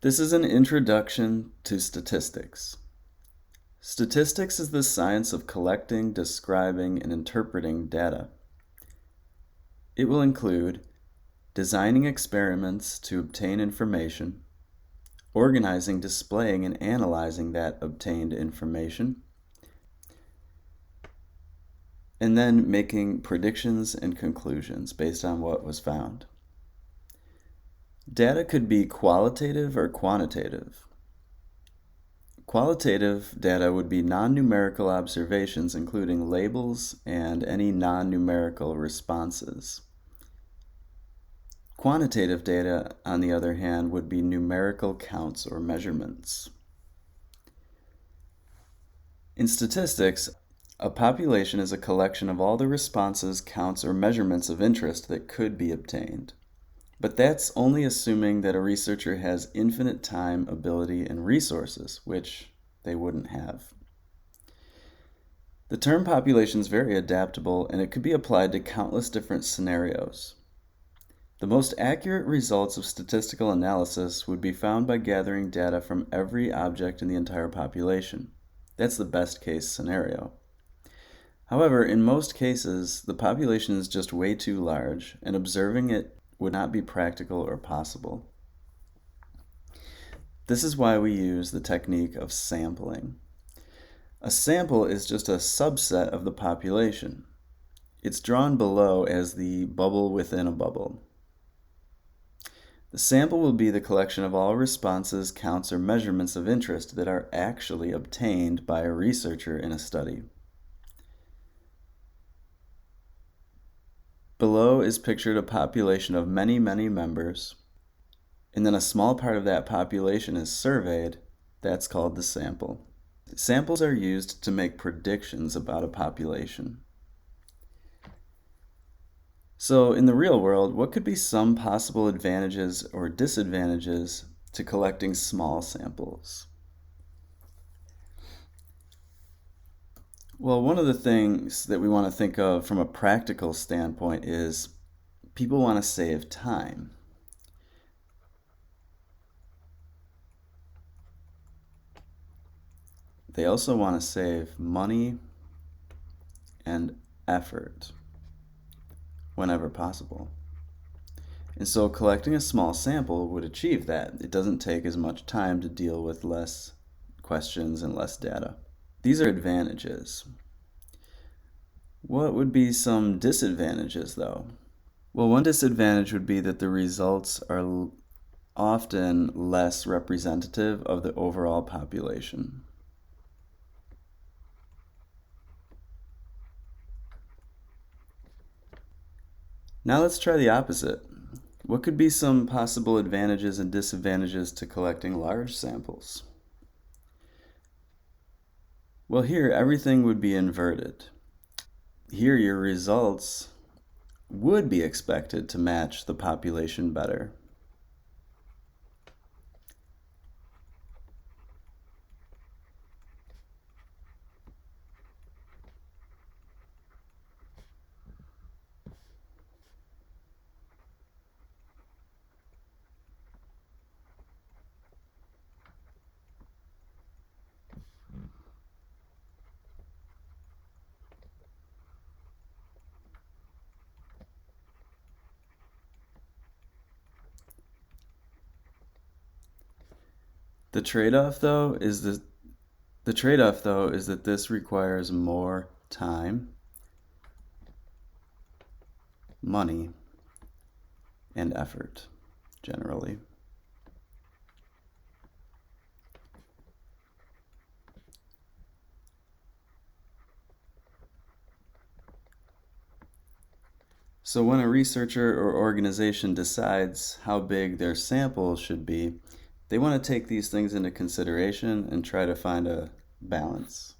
This is an introduction to statistics. Statistics is the science of collecting, describing, and interpreting data. It will include designing experiments to obtain information, organizing, displaying, and analyzing that obtained information, and then making predictions and conclusions based on what was found. Data could be qualitative or quantitative. Qualitative data would be non-numerical observations, including labels and any non-numerical responses. Quantitative data, on the other hand, would be numerical counts or measurements. In statistics, a population is a collection of all the responses, counts, or measurements of interest that could be obtained. But that's only assuming that a researcher has infinite time, ability, and resources, which they wouldn't have. The term population is very adaptable, and it could be applied to countless different scenarios. The most accurate results of statistical analysis would be found by gathering data from every object in the entire population. That's the best case scenario. However, in most cases, the population is just way too large, and observing it would not be practical or possible. This is why we use the technique of sampling. A sample is just a subset of the population. It's drawn below as the bubble within a bubble. The sample will be the collection of all responses, counts, or measurements of interest that are actually obtained by a researcher in a study. Below is pictured a population of many, many members, and then a small part of that population is surveyed. That's called the sample. Samples are used to make predictions about a population. So in the real world, what could be some possible advantages or disadvantages to collecting small samples? Well, one of the things that we want to think of from a practical standpoint is people want to save time. They also want to save money and effort whenever possible. And so collecting a small sample would achieve that. It doesn't take as much time to deal with less questions and less data. These are advantages. What would be some disadvantages, though? Well, one disadvantage would be that the results are often less representative of the overall population. Now let's try the opposite. What could be some possible advantages and disadvantages to collecting large samples? Well, here everything would be inverted. Here your results would be expected to match the population better. The trade-off though is that this requires more time, money, and effort generally. So when a researcher or organization decides how big their sample should be, they want to take these things into consideration and try to find a balance.